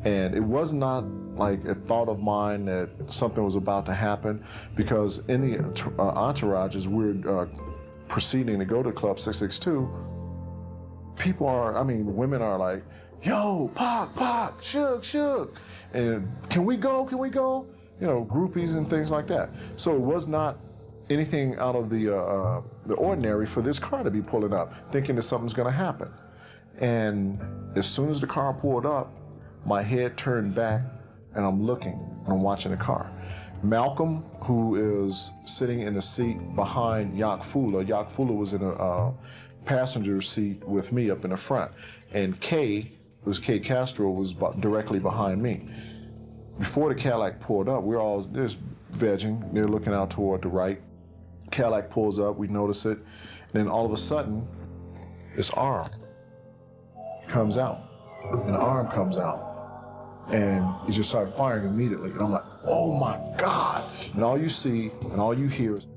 and it was not like a thought of mine that something was about to happen, because in the entourage, as we're proceeding to go to Club 662, people are, women are like, yo, Pac, Suge, and can we go? You know, groupies and things like that. So it was not anything out of the ordinary for this car to be pulling up, thinking that something's gonna happen. And as soon as the car pulled up, my head turned back and I'm looking and I'm watching the car. Malcolm, who is sitting in the seat behind Yak Fula was in a passenger seat with me up in the front. And Kay Castro, was directly behind me. Before the Cadillac pulled up, we're all just vegging. They're looking out toward the right. Cadillac pulls up, we notice it. And then all of a sudden, this arm comes out. And the arm comes out. And he just started firing immediately. And I'm like, oh my God. And all you see and all you hear is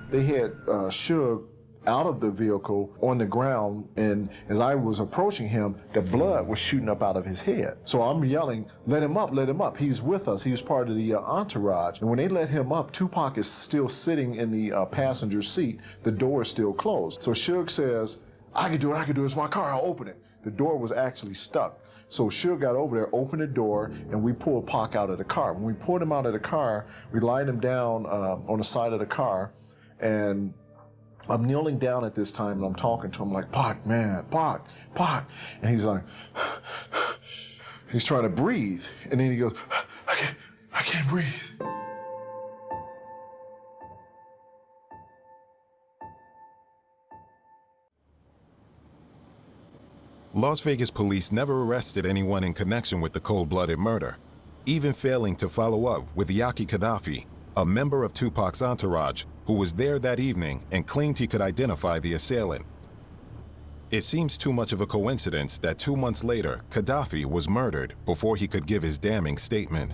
they had Suge out of the vehicle on the ground, and as I was approaching him, the blood was shooting up out of his head. So I'm yelling, let him up, he's with us, he was part of the entourage. And when they let him up, Tupac is still sitting in the passenger seat, the door is still closed. So Suge says, I can do it, it's my car, I'll open it. The door was actually stuck. So Suge got over there, opened the door, and we pulled Pac out of the car. When we pulled him out of the car, we lined him down on the side of the car, and I'm kneeling down at this time and I'm talking to him like, Pac, man, Pac. And he's like, he's trying to breathe. And then he goes, I can't breathe. Las Vegas police never arrested anyone in connection with the cold-blooded murder, even failing to follow up with Yaki Gaddafi, a member of Tupac's entourage who was there that evening and claimed he could identify the assailant. It seems too much of a coincidence that 2 months later, Gaddafi was murdered before he could give his damning statement.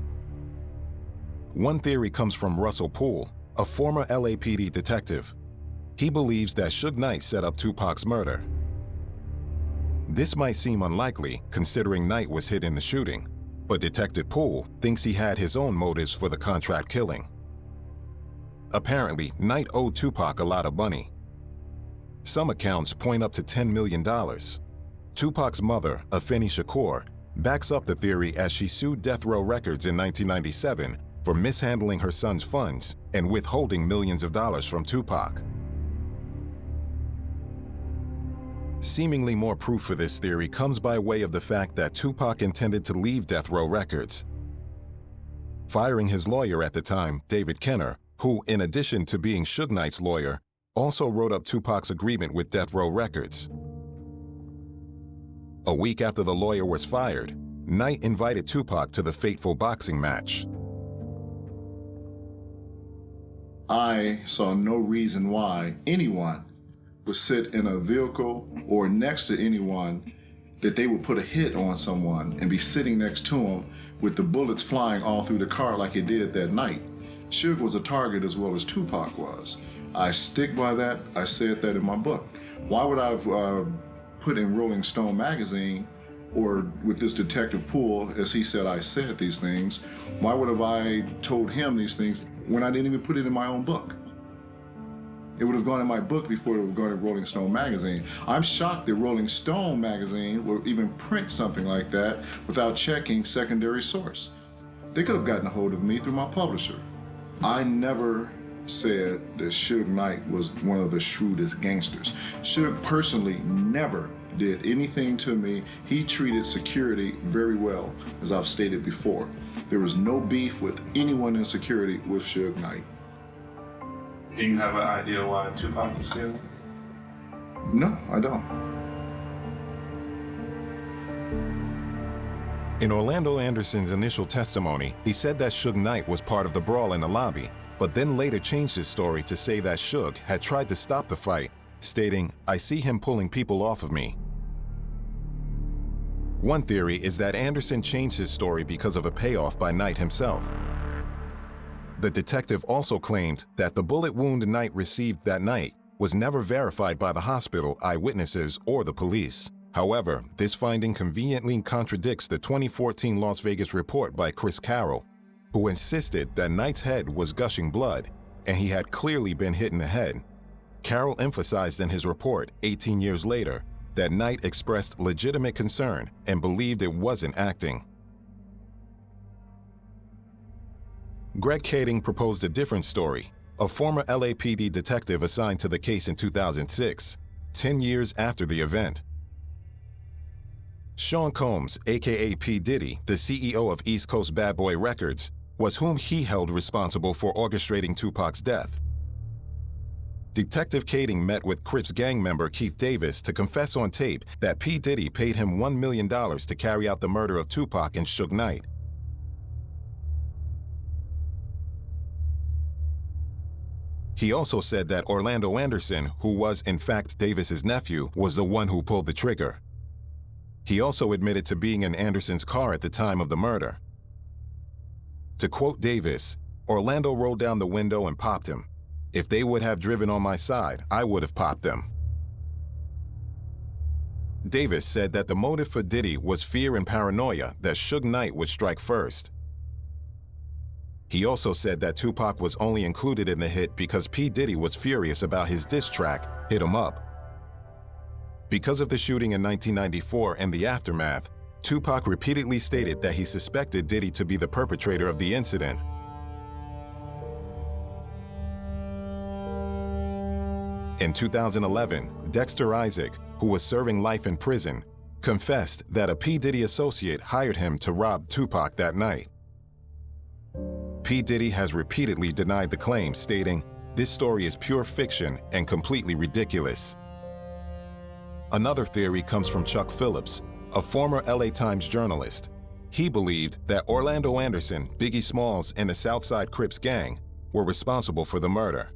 One theory comes from Russell Poole, a former LAPD detective. He believes that Suge Knight set up Tupac's murder. This might seem unlikely, considering Knight was hit in the shooting, but Detective Poole thinks he had his own motives for the contract killing. Apparently, Knight owed Tupac a lot of money. Some accounts point up to $10 million. Tupac's mother, Afeni Shakur, backs up the theory as she sued Death Row Records in 1997 for mishandling her son's funds and withholding millions of dollars from Tupac. Seemingly more proof for this theory comes by way of the fact that Tupac intended to leave Death Row Records. Firing his lawyer at the time, David Kenner, who, in addition to being Suge Knight's lawyer, also wrote up Tupac's agreement with Death Row Records. A week after the lawyer was fired, Knight invited Tupac to the fateful boxing match. I saw no reason why anyone would sit in a vehicle or next to anyone that they would put a hit on someone and be sitting next to them with the bullets flying all through the car like it did that night. Suge was a target as well as Tupac was. I stick by that. I said that in my book. Why would I have put in Rolling Stone magazine or with this Detective Poole, as he said I said these things, why would have I told him these things when I didn't even put it in my own book? It would have gone in my book before it would have gone in Rolling Stone magazine. I'm shocked that Rolling Stone magazine would even print something like that without checking secondary source. They could have gotten a hold of me through my publisher. I never said that Suge Knight was one of the shrewdest gangsters. Suge personally never did anything to me. He treated security very well, as I've stated before. There was no beef with anyone in security with Suge Knight. Do you have an idea why Tupac is killed? No, I don't. In Orlando Anderson's initial testimony, he said that Suge Knight was part of the brawl in the lobby, but then later changed his story to say that Suge had tried to stop the fight, stating, "I see him pulling people off of me." One theory is that Anderson changed his story because of a payoff by Knight himself. The detective also claimed that the bullet wound Knight received that night was never verified by the hospital, eyewitnesses, or the police. However, this finding conveniently contradicts the 2014 Las Vegas report by Chris Carroll, who insisted that Knight's head was gushing blood and he had clearly been hit in the head. Carroll emphasized in his report 18 years later that Knight expressed legitimate concern and believed it wasn't acting. Greg Kading proposed a different story, a former LAPD detective assigned to the case in 2006, 10 years after the event. Sean Combs, aka P. Diddy, the CEO of East Coast Bad Boy Records, was whom he held responsible for orchestrating Tupac's death. Detective Kading met with Crips gang member Keith Davis to confess on tape that P. Diddy paid him $1 million to carry out the murder of Tupac and Suge Knight. He also said that Orlando Anderson, who was in fact Davis's nephew, was the one who pulled the trigger. He also admitted to being in Anderson's car at the time of the murder. To quote Davis, "Orlando rolled down the window and popped him. If they would have driven on my side, I would have popped them." Davis said that the motive for Diddy was fear and paranoia that Suge Knight would strike first. He also said that Tupac was only included in the hit because P. Diddy was furious about his diss track, Hit 'Em Up. Because of the shooting in 1994 and the aftermath, Tupac repeatedly stated that he suspected Diddy to be the perpetrator of the incident. In 2011, Dexter Isaac, who was serving life in prison, confessed that a P. Diddy associate hired him to rob Tupac that night. P. Diddy has repeatedly denied the claim, stating, "This story is pure fiction and completely ridiculous." Another theory comes from Chuck Phillips, a former LA Times journalist. He believed that Orlando Anderson, Biggie Smalls, and the Southside Crips gang were responsible for the murder.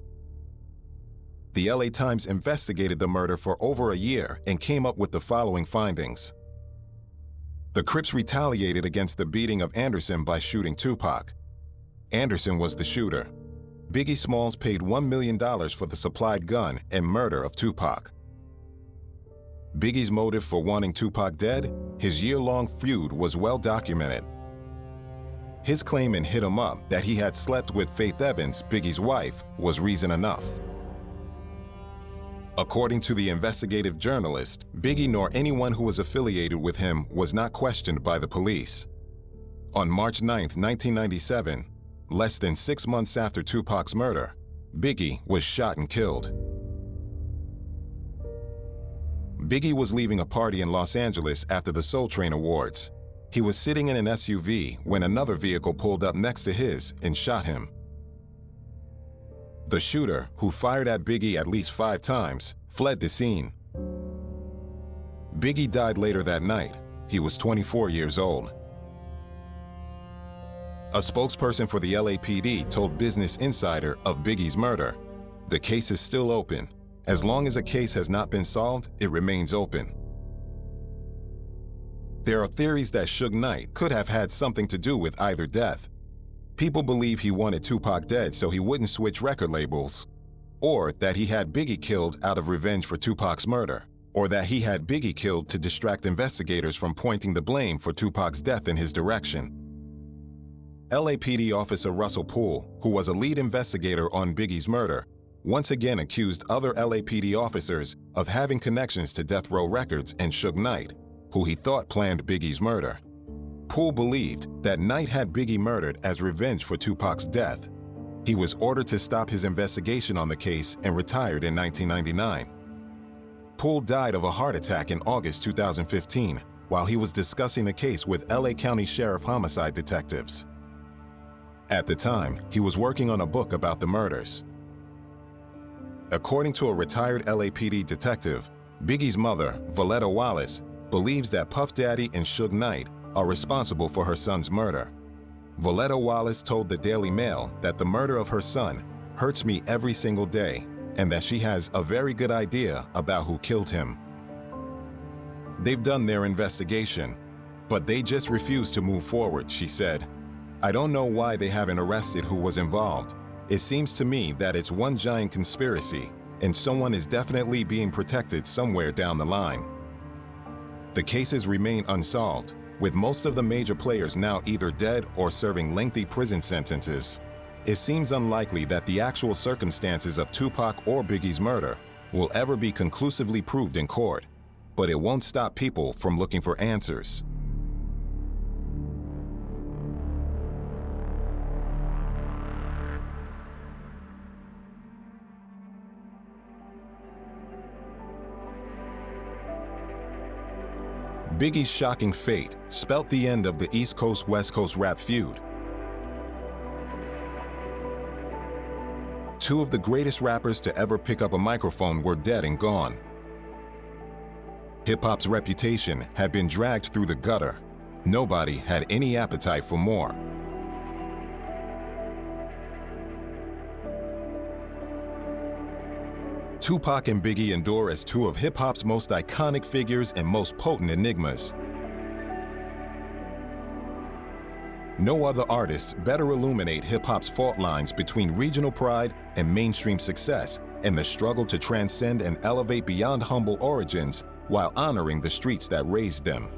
The LA Times investigated the murder for over a year and came up with the following findings. The Crips retaliated against the beating of Anderson by shooting Tupac. Anderson was the shooter. Biggie Smalls paid $1 million for the supplied gun and murder of Tupac. Biggie's motive for wanting Tupac dead, his year-long feud, was well documented. His claim in Hit 'Em Up that he had slept with Faith Evans, Biggie's wife, was reason enough. According to the investigative journalist, Biggie nor anyone who was affiliated with him was not questioned by the police. On March 9, 1997, less than 6 months after Tupac's murder, Biggie was shot and killed. Biggie was leaving a party in Los Angeles after the Soul Train Awards. He was sitting in an SUV when another vehicle pulled up next to his and shot him. The shooter, who fired at Biggie at least 5 times, fled the scene. Biggie died later that night. He was 24 years old. A spokesperson for the LAPD told Business Insider of Biggie's murder, "The case is still open. As long as a case has not been solved, it remains open." There are theories that Suge Knight could have had something to do with either death. People believe he wanted Tupac dead so he wouldn't switch record labels, or that he had Biggie killed out of revenge for Tupac's murder, or that he had Biggie killed to distract investigators from pointing the blame for Tupac's death in his direction. LAPD officer Russell Poole, who was a lead investigator on Biggie's murder, once again accused other LAPD officers of having connections to Death Row Records and Suge Knight, who he thought planned Biggie's murder. Poole believed that Knight had Biggie murdered as revenge for Tupac's death. He was ordered to stop his investigation on the case and retired in 1999. Poole died of a heart attack in August 2015 while he was discussing the case with LA County Sheriff homicide detectives. At the time, he was working on a book about the murders. According to a retired LAPD detective, Biggie's mother, Valletta Wallace, believes that Puff Daddy and Suge Knight are responsible for her son's murder. Valletta Wallace told the Daily Mail that the murder of her son hurts me every single day and that she has a very good idea about who killed him. They've done their investigation, but they just refuse to move forward, she said. I don't know why they haven't arrested who was involved. It seems to me that it's one giant conspiracy, and someone is definitely being protected somewhere down the line. The cases remain unsolved, with most of the major players now either dead or serving lengthy prison sentences. It seems unlikely that the actual circumstances of Tupac or Biggie's murder will ever be conclusively proved in court, but it won't stop people from looking for answers. Biggie's shocking fate spelt the end of the East Coast-West Coast rap feud. Two of the greatest rappers to ever pick up a microphone were dead and gone. Hip-hop's reputation had been dragged through the gutter. Nobody had any appetite for more. Tupac and Biggie endure as two of hip-hop's most iconic figures and most potent enigmas. No other artists better illuminate hip-hop's fault lines between regional pride and mainstream success and the struggle to transcend and elevate beyond humble origins while honoring the streets that raised them.